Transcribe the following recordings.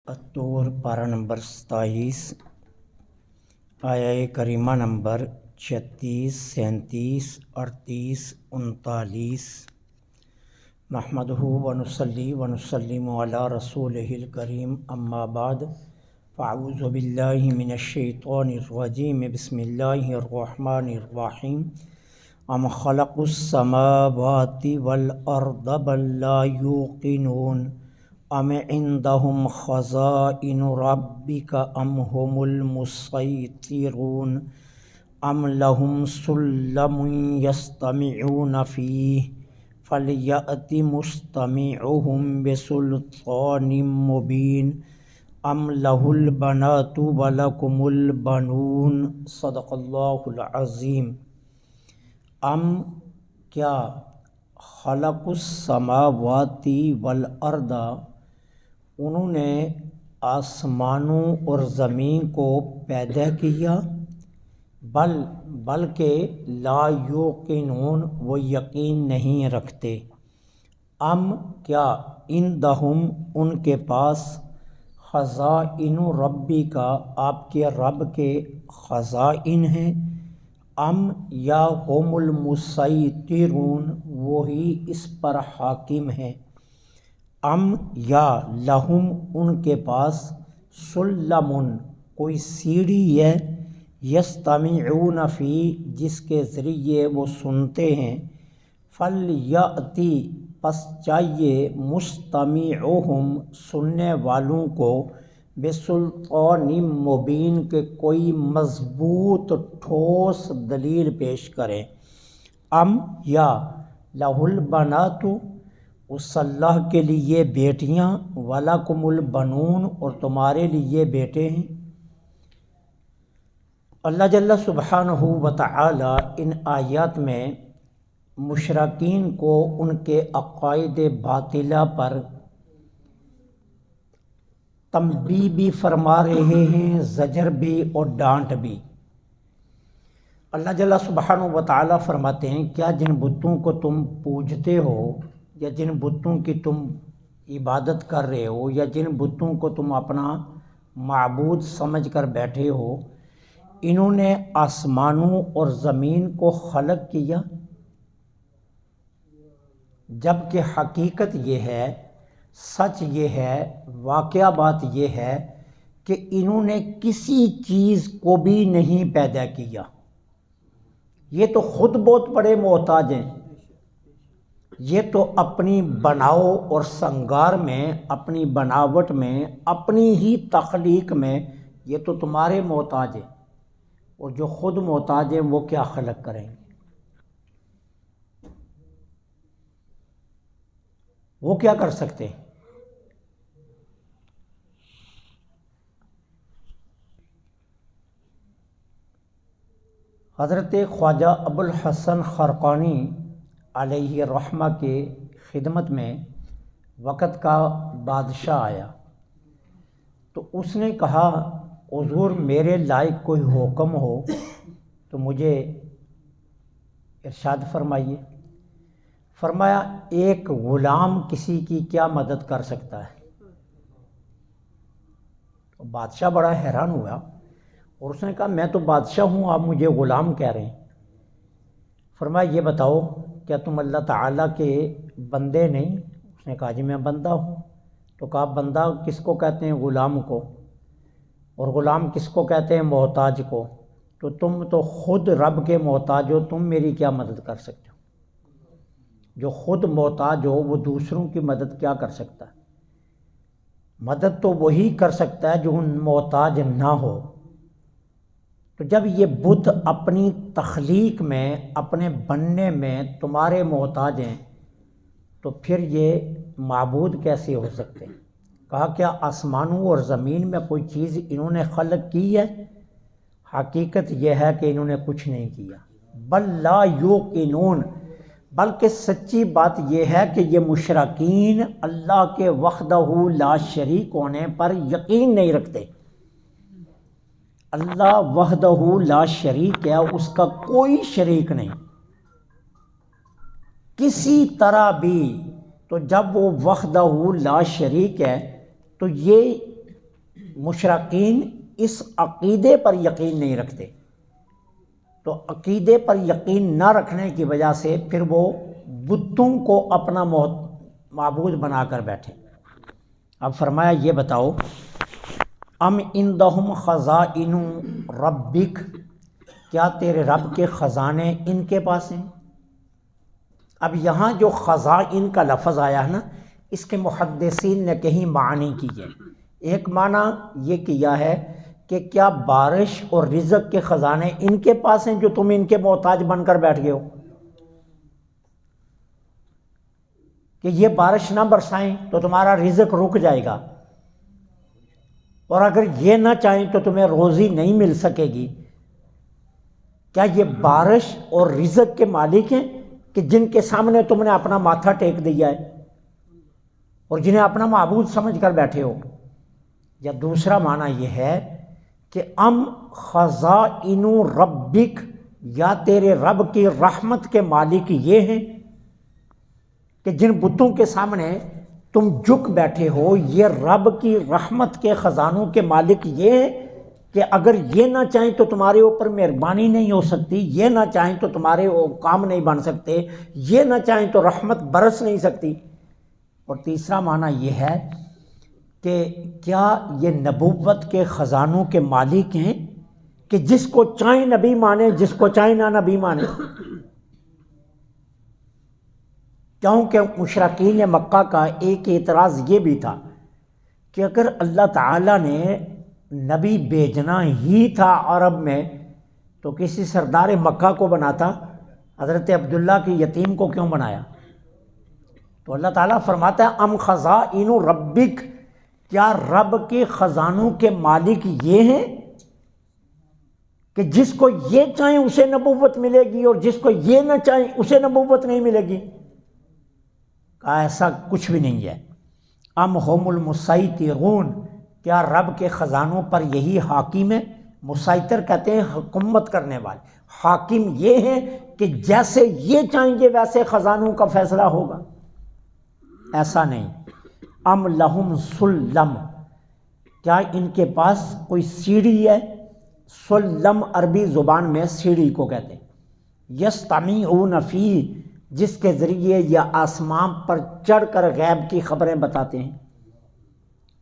الطور پارہ نمبر 27 آیہ کریمہ نمبر 36 37 38 39 نحمدہ ونصلی ونسلم علی رسولہ الکریم اما بعد فاعوذ باللہ من الشیطان الرجیم بسم اللہ الرحمن الرحیم ام خلقوا السماوات والارض بل لا یوقنون ام عندهم خزائن ربک ام هم المسیطرون ام لهم سلم یستمعون فیہ فلیأت مستمعهم بسلطان مبین ام له البنات ولکم البنون صدق اللہ العظیم۔ ام کیا خلق السماوات والارض انہوں نے آسمانوں اور زمین کو پیدا کیا، بلکہ لا یوقنون وہ یقین نہیں رکھتے، ام کیا عندہم ان کے پاس خزائن ربی کا آپ کے رب کے خزائن ہیں، ام یا ہم المسیطرون وہی اس پر حاکم ہیں، ام یا لہم ان کے پاس سلم کوئی سیڑھی ہے، یستمعون فی جس کے ذریعے وہ سنتے ہیں، فلیأتی پس چاہیے مستمعہم سننے والوں کو بسلطان مبین کے کوئی مضبوط ٹھوس دلیل پیش کریں، ام یا لہ البنات اس اللہ کے لیے بیٹیاں، ولکم البنون اور تمہارے لیے بیٹے ہیں۔ اللہ جل سبحانہ و تعالی ان آیات میں مشرکین کو ان کے عقائد باطلہ پر تنبیہ بھی فرما رہے ہیں، زجر بھی اور ڈانٹ بھی۔ اللہ جل سبحانہ و تعالی فرماتے ہیں کیا جن بتوں کو تم پوجتے ہو یا جن بتوں کی تم عبادت کر رہے ہو یا جن بتوں کو تم اپنا معبود سمجھ کر بیٹھے ہو، انہوں نے آسمانوں اور زمین کو خلق کیا، جبکہ حقیقت یہ ہے، سچ یہ ہے، واقعہ بات یہ ہے کہ انہوں نے کسی چیز کو بھی نہیں پیدا کیا، یہ تو خود بہت بڑے محتاج ہیں، یہ تو اپنی بناؤ اور سنگار میں، اپنی بناوٹ میں، اپنی ہی تخلیق میں یہ تو تمہارے محتاج ہیں، اور جو خود محتاج ہیں وہ کیا خلق کریں گے؟ وہ کیا کر سکتے ہیں؟ حضرت خواجہ ابوالحسن خرقانی علیہ الرحمہ کے خدمت میں وقت کا بادشاہ آیا تو اس نے کہا حضور میرے لائق کوئی حکم ہو تو مجھے ارشاد فرمائیے۔ فرمایا ایک غلام کسی کی کیا مدد کر سکتا ہے؟ تو بادشاہ بڑا حیران ہوا اور اس نے کہا میں تو بادشاہ ہوں، آپ مجھے غلام کہہ رہے ہیں۔ فرمایا یہ بتاؤ کیا تم اللہ تعالیٰ کے بندے نہیں؟ اس نے کہا جی میں بندہ ہوں۔ تو کہا بندہ کس کو کہتے ہیں؟ غلام کو، اور غلام کس کو کہتے ہیں؟ محتاج کو۔ تو تم تو خود رب کے محتاج ہو، تم میری کیا مدد کر سکتے ہو؟ جو خود محتاج ہو وہ دوسروں کی مدد کیا کر سکتا ہے؟ مدد تو وہی کر سکتا ہے جو محتاج نہ ہو۔ تو جب یہ بت اپنی تخلیق میں، اپنے بننے میں تمہارے محتاج ہیں تو پھر یہ معبود کیسے ہو سکتے ہیں؟ کہا کیا آسمانوں اور زمین میں کوئی چیز انہوں نے خلق کی ہے؟ حقیقت یہ ہے کہ انہوں نے کچھ نہیں کیا۔ بل لا یوقنون بلکہ سچی بات یہ ہے کہ یہ مشرکین اللہ کے وحدہ لا شریک ہونے پر یقین نہیں رکھتے۔ اللہ وحدہ لا شریک ہے، اس کا کوئی شریک نہیں کسی طرح بھی۔ تو جب وہ وحدہ لا شریک ہے تو یہ مشرکین اس عقیدے پر یقین نہیں رکھتے، تو عقیدے پر یقین نہ رکھنے کی وجہ سے پھر وہ بتوں کو اپنا معبود بنا کر بیٹھے۔ اب فرمایا یہ بتاؤ، ام عندہم خزائن ربک، کیا تیرے رب کے خزانے ان کے پاس ہیں؟ اب یہاں جو خزائن کا لفظ آیا ہے نا، اس کے محدثین نے کہیں معنی کیے۔ ایک معنی یہ کیا ہے کہ کیا بارش اور رزق کے خزانے ان کے پاس ہیں جو تم ان کے محتاج بن کر بیٹھ گئے ہو، کہ یہ بارش نہ برسائیں تو تمہارا رزق رک جائے گا، اور اگر یہ نہ چاہیں تو تمہیں روزی نہیں مل سکے گی؟ کیا یہ بارش اور رزق کے مالک ہیں کہ جن کے سامنے تم نے اپنا ماتھا ٹیک دیا ہے اور جنہیں اپنا معبود سمجھ کر بیٹھے ہو؟ یا دوسرا معنی یہ ہے کہ ام خزائن ربک، یا تیرے رب کی رحمت کے مالک یہ ہیں کہ جن بتوں کے سامنے تم جھک بیٹھے ہو، یہ رب کی رحمت کے خزانوں کے مالک یہ ہیں کہ اگر یہ نہ چاہیں تو تمہارے اوپر مہربانی نہیں ہو سکتی، یہ نہ چاہیں تو تمہارے کام نہیں بن سکتے، یہ نہ چاہیں تو رحمت برس نہیں سکتی۔ اور تیسرا معنی یہ ہے کہ کیا یہ نبوت کے خزانوں کے مالک ہیں کہ جس کو چاہیں نبی مانے، جس کو چاہیں نہ نبی مانے؟ کیونکہ مشرکین مکہ کا ایک اعتراض یہ بھی تھا کہ اگر اللہ تعالیٰ نے نبی بھیجنا ہی تھا عرب میں تو کسی سردار مکہ کو بناتا، حضرت عبداللہ کی یتیم کو کیوں بنایا؟ تو اللہ تعالیٰ فرماتا ہے ام خزائن ربک، کیا رب کے خزانوں کے مالک یہ ہیں کہ جس کو یہ چاہیں اسے نبوت ملے گی اور جس کو یہ نہ چاہیں اسے نبوت نہیں ملے گی؟ کہا ایسا کچھ بھی نہیں ہے۔ ام ہم المسیطرون، کیا رب کے خزانوں پر یہی حاکم ہے؟ مسیطر کہتے ہیں حکومت کرنے والے، حاکم یہ ہیں کہ جیسے یہ چاہیں گے ویسے خزانوں کا فیصلہ ہوگا؟ ایسا نہیں۔ ام لہم سلم، کیا ان کے پاس کوئی سیڑھی ہے؟ سلم عربی زبان میں سیڑھی کو کہتے ہیں، یستمعون فیہ، جس کے ذریعے یہ آسمان پر چڑھ کر غیب کی خبریں بتاتے ہیں۔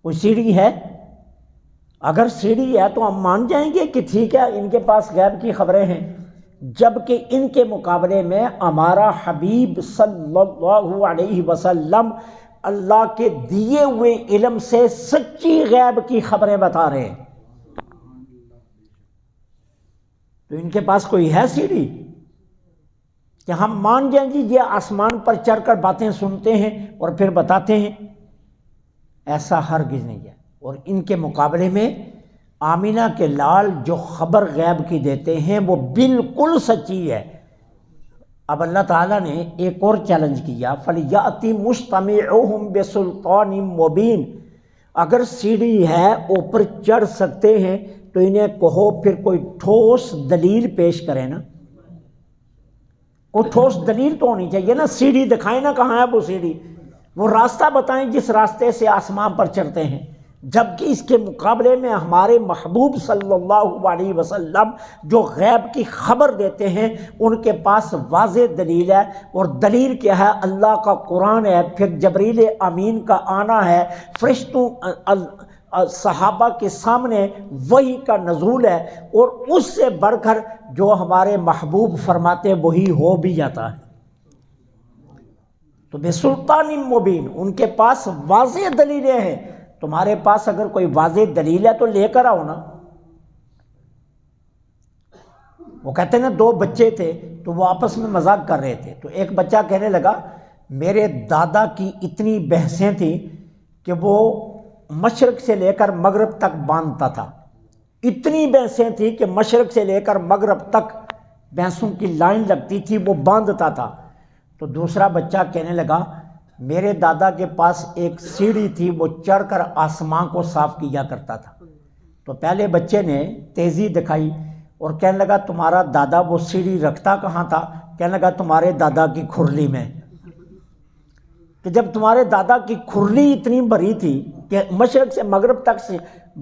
کوئی سیڑھی ہے؟ اگر سیڑھی ہے تو ہم مان جائیں گے کہ ٹھیک ہے ان کے پاس غیب کی خبریں ہیں، جبکہ ان کے مقابلے میں ہمارا حبیب صلی اللہ علیہ وسلم اللہ کے دیے ہوئے علم سے سچی غیب کی خبریں بتا رہے ہیں۔ تو ان کے پاس کوئی ہے سیڑھی کہ ہم مان جائیں گے یہ آسمان پر چڑھ کر باتیں سنتے ہیں اور پھر بتاتے ہیں؟ ایسا ہرگز نہیں ہے۔ اور ان کے مقابلے میں آمینہ کے لال جو خبر غیب کی دیتے ہیں وہ بالکل سچی ہے۔ اب اللہ تعالیٰ نے ایک اور چیلنج کیا، فَلْيَأْتِ مُجْتَمِعُهُمْ بِسُلْطَانٍ مُبِينٍ، اگر سیڑھی ہے اوپر چڑھ سکتے ہیں تو انہیں کہو پھر کوئی ٹھوس دلیل پیش کرے نا، کوئی ٹھوس دلیل تو ہونی چاہیے نا، سیڑھی دکھائیں نا کہاں ہے وہ سیڑھی، وہ راستہ بتائیں جس راستے سے آسمان پر چڑھتے ہیں، جبکہ اس کے مقابلے میں ہمارے محبوب صلی اللہ علیہ وسلم جو غیب کی خبر دیتے ہیں ان کے پاس واضح دلیل ہے۔ اور دلیل کیا ہے؟ اللہ کا قرآن ہے، پھر جبریل امین کا آنا ہے، فرشتوں صحابہ کے سامنے وحی کا نزول ہے، اور اس سے بڑھ کر جو ہمارے محبوب فرماتے وہی ہو بھی جاتا ہے۔ تو بسلطان مبین، ان کے پاس واضح دلیلیں ہیں۔ تمہارے پاس اگر کوئی واضح دلیل ہے تو لے کر آؤ نا۔ وہ کہتے ہیں نا دو بچے تھے تو وہ آپس میں مذاق کر رہے تھے، تو ایک بچہ کہنے لگا میرے دادا کی اتنی بھینسیں تھیں کہ وہ مشرق سے لے کر مغرب تک باندھتا تھا، اتنی بھینسیں تھیں کہ مشرق سے لے کر مغرب تک بھینسوں کی لائن لگتی تھی، وہ باندھتا تھا۔ تو دوسرا بچہ کہنے لگا میرے دادا کے پاس ایک سیڑھی تھی، وہ چڑھ کر آسمان کو صاف کیا کرتا تھا۔ تو پہلے بچے نے تیزی دکھائی اور کہنے لگا تمہارا دادا وہ سیڑھی رکھتا کہاں تھا؟ کہنے لگا تمہارے دادا کی کھرلی میں۔ کہ جب تمہارے دادا کی کھرلی اتنی بھری تھی کہ مشرق سے مغرب تک سے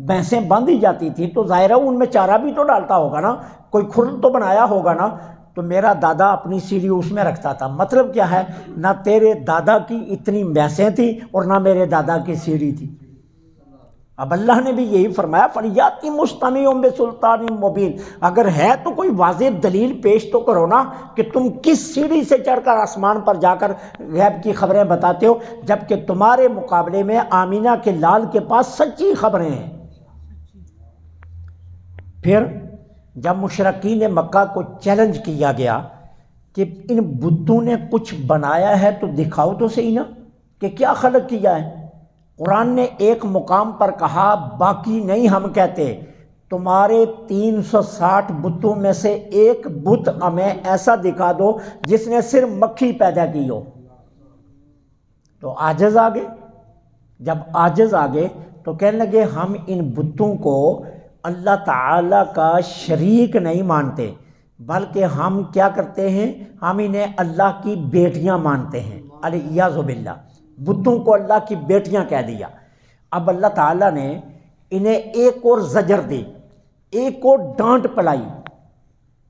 بھینسیں باندھی جاتی تھی، تو ظاہر ہے ان میں چارہ بھی تو ڈالتا ہوگا نا، کوئی کھرل تو بنایا ہوگا نا، تو میرا دادا اپنی سیڑھی اس میں رکھتا تھا۔ مطلب کیا ہے، نہ تیرے دادا کی اتنی بھینسیں تھیں اور نہ میرے دادا کی سیڑھی تھی۔ اب اللہ نے بھی یہی فرمایا فَلْيَأْتِ مُسْتَمِعٌ بِسُلْطَانٍ مُبِينٍ، اگر ہے تو کوئی واضح دلیل پیش تو کرو نا کہ تم کس سیڑھی سے چڑھ کر آسمان پر جا کر غیب کی خبریں بتاتے ہو، جبکہ تمہارے مقابلے میں آمینہ کے لال کے پاس سچی خبریں ہیں۔ پھر جب مشرکین مکہ کو چیلنج کیا گیا کہ ان بتوں نے کچھ بنایا ہے تو دکھاؤ تو صحیح نا کہ کیا خلق کیا ہے، قرآن نے ایک مقام پر کہا باقی نہیں ہم کہتے، تمہارے 360 بتوں میں سے ایک بت ہمیں ایسا دکھا دو جس نے صرف مکھی پیدا کی ہو۔ تو عاجز آگے، جب عاجز آگے تو کہنے لگے ہم ان بتوں کو اللہ تعالیٰ کا شریک نہیں مانتے، بلکہ ہم کیا کرتے ہیں، ہم انہیں اللہ کی بیٹیاں مانتے ہیں، الیاذ باللہ، بتوں کو اللہ کی بیٹیاں کہہ دیا۔ اب اللہ تعالیٰ نے انہیں ایک اور زجر دی، ایک اور ڈانٹ پلائی،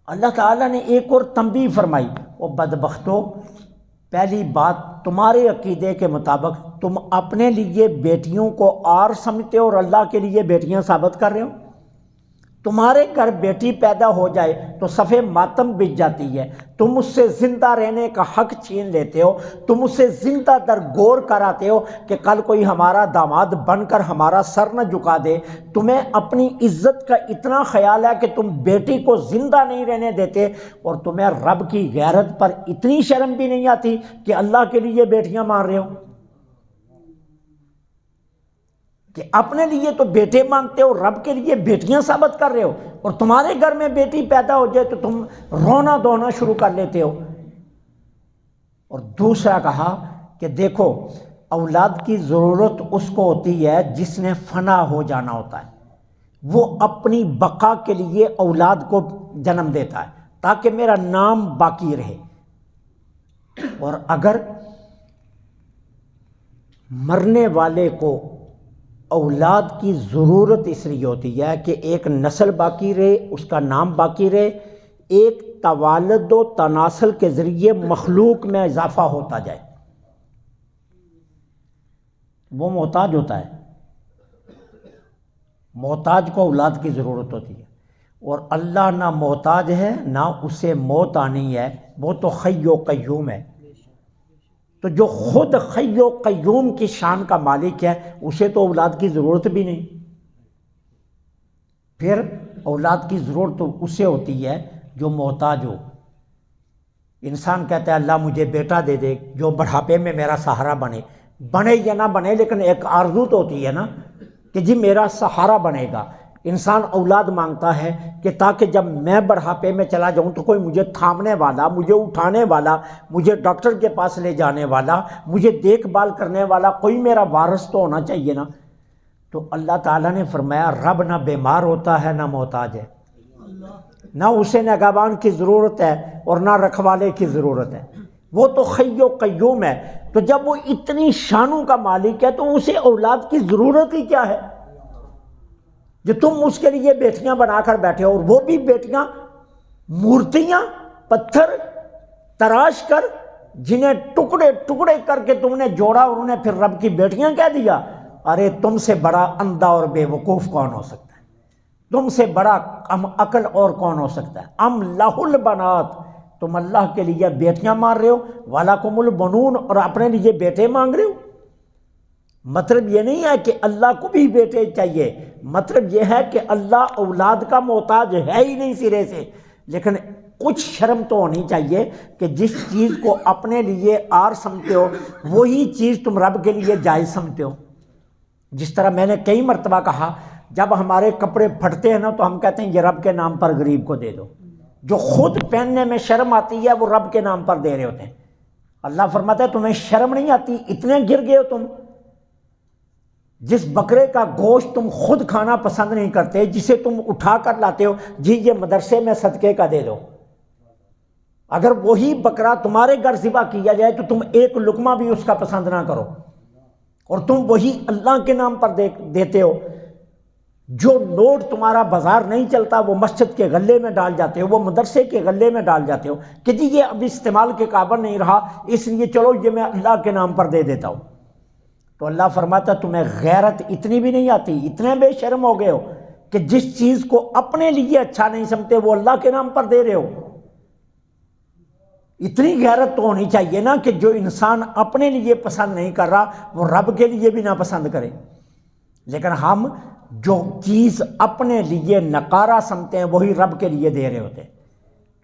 اللہ تعالیٰ نے ایک اور تنبیہ فرمائی، وہ بدبختو، پہلی بات تمہارے عقیدے کے مطابق تم اپنے لیے بیٹیوں کو آر سمجھتے ہو اور اللہ کے لیے بیٹیاں ثابت کر رہے ہو۔ تمہارے گھر بیٹی پیدا ہو جائے تو صفِ ماتم بچ جاتی ہے، تم اس سے زندہ رہنے کا حق چھین لیتے ہو، تم اس سے زندہ در گور کراتے ہو کہ کل کوئی ہمارا داماد بن کر ہمارا سر نہ جھکا دے۔ تمہیں اپنی عزت کا اتنا خیال ہے کہ تم بیٹی کو زندہ نہیں رہنے دیتے، اور تمہیں رب کی غیرت پر اتنی شرم بھی نہیں آتی کہ اللہ کے لیے بیٹیاں مان رہے ہو، کہ اپنے لیے تو بیٹے مانگتے ہو، رب کے لیے بیٹیاں ثابت کر رہے ہو، اور تمہارے گھر میں بیٹی پیدا ہو جائے تو تم رونا دھونا شروع کر لیتے ہو۔ اور دوسرا کہا کہ دیکھو اولاد کی ضرورت اس کو ہوتی ہے جس نے فنا ہو جانا ہوتا ہے، وہ اپنی بقا کے لیے اولاد کو جنم دیتا ہے تاکہ میرا نام باقی رہے۔ اور اگر مرنے والے کو اولاد کی ضرورت اس لیے ہوتی ہے کہ ایک نسل باقی رہے، اس کا نام باقی رہے، ایک توالد و تناسل کے ذریعے مخلوق میں اضافہ ہوتا جائے، وہ محتاج ہوتا ہے، محتاج کو اولاد کی ضرورت ہوتی ہے، اور اللہ نہ محتاج ہے نہ اسے موت آنی ہے، وہ تو حی و قیوم ہے۔ تو جو خود حی و قیوم کی شان کا مالک ہے اسے تو اولاد کی ضرورت بھی نہیں۔ پھر اولاد کی ضرورت تو اسے ہوتی ہے جو محتاج ہو۔ انسان کہتا ہے اللہ مجھے بیٹا دے دے جو بڑھاپے میں میرا سہارا بنے، بنے یا نہ بنے لیکن ایک آرزو تو ہوتی ہے نا کہ جی میرا سہارا بنے گا۔ انسان اولاد مانگتا ہے کہ تاکہ جب میں بڑھاپے میں چلا جاؤں تو کوئی مجھے تھامنے والا، مجھے اٹھانے والا، مجھے ڈاکٹر کے پاس لے جانے والا، مجھے دیکھ بھال کرنے والا کوئی میرا وارث تو ہونا چاہیے نا۔ تو اللہ تعالیٰ نے فرمایا رب نہ بیمار ہوتا ہے نہ محتاج ہے، نہ اسے نگہبان کی ضرورت ہے اور نہ رکھوالے کی ضرورت ہے، وہ تو حی و قیوم ہے۔ تو جب وہ اتنی شانوں کا مالک ہے تو اسے اولاد کی ضرورت ہی کیا ہے جو تم اس کے لیے بیٹیاں بنا کر بیٹھے ہو، اور وہ بھی بیٹیاں مورتیاں پتھر تراش کر جنہیں ٹکڑے ٹکڑے کر کے تم نے جوڑا اور انہیں پھر رب کی بیٹیاں کہہ دیا۔ ارے تم سے بڑا اندھا اور بے وقوف کون ہو سکتا ہے، تم سے بڑا کم عقل اور کون ہو سکتا ہے۔ ام لہ البنات، تم اللہ کے لیے بیٹیاں مان رہے ہو، وَلَکُمُ الْبَنُونَ، اور اپنے لیے بیٹے مانگ رہے ہو۔ مطلب یہ نہیں ہے کہ اللہ کو بھی بیٹے چاہیے، مطلب یہ ہے کہ اللہ اولاد کا محتاج ہے ہی نہیں سرے سے، لیکن کچھ شرم تو ہونی چاہیے کہ جس چیز کو اپنے لیے آر سمجھتے ہو وہی چیز تم رب کے لیے جائز سمجھتے ہو۔ جس طرح میں نے کئی مرتبہ کہا جب ہمارے کپڑے پھٹتے ہیں نا تو ہم کہتے ہیں یہ رب کے نام پر غریب کو دے دو، جو خود پہننے میں شرم آتی ہے وہ رب کے نام پر دے رہے ہوتے ہیں۔ اللہ فرماتا ہے تمہیں شرم نہیں آتی، اتنے گر گئے ہو تم، جس بکرے کا گوشت تم خود کھانا پسند نہیں کرتے، جسے تم اٹھا کر لاتے ہو، جی یہ مدرسے میں صدقے کا دے دو۔ اگر وہی بکرا تمہارے گھر ذبح کیا جائے تو تم ایک لقمہ بھی اس کا پسند نہ کرو، اور تم وہی اللہ کے نام پر دیتے ہو۔ جو نوٹ تمہارا بازار نہیں چلتا وہ مسجد کے غلے میں ڈال جاتے ہو، وہ مدرسے کے غلے میں ڈال جاتے ہو کہ جی یہ اب استعمال کے قابل نہیں رہا، اس لیے چلو یہ میں اللہ کے نام پر دے دیتا ہوں۔ تو اللہ فرماتا تمہیں غیرت اتنی بھی نہیں آتی، اتنے بے شرم ہو گئے ہو کہ جس چیز کو اپنے لیے اچھا نہیں سمجھتے وہ اللہ کے نام پر دے رہے ہو۔ اتنی غیرت تو ہونی چاہیے نا کہ جو انسان اپنے لیے پسند نہیں کر رہا وہ رب کے لیے بھی نہ پسند کرے، لیکن ہم جو چیز اپنے لیے نکارا سمجھتے ہیں وہی رب کے لیے دے رہے ہوتے ہیں۔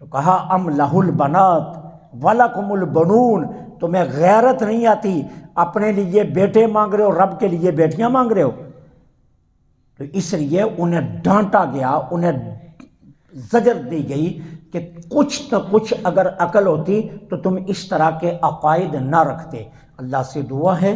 تو کہا ام لہ البنات ولکم البنون، تمہیں غیرت نہیں آتی، اپنے لیے بیٹے مانگ رہے ہو، رب کے لیے بیٹیاں مانگ رہے ہو۔ تو اس لیے انہیں ڈانٹا گیا، انہیں زجر دی گئی کہ کچھ نہ کچھ اگر عقل ہوتی تو تم اس طرح کے عقائد نہ رکھتے۔ اللہ سے دعا ہے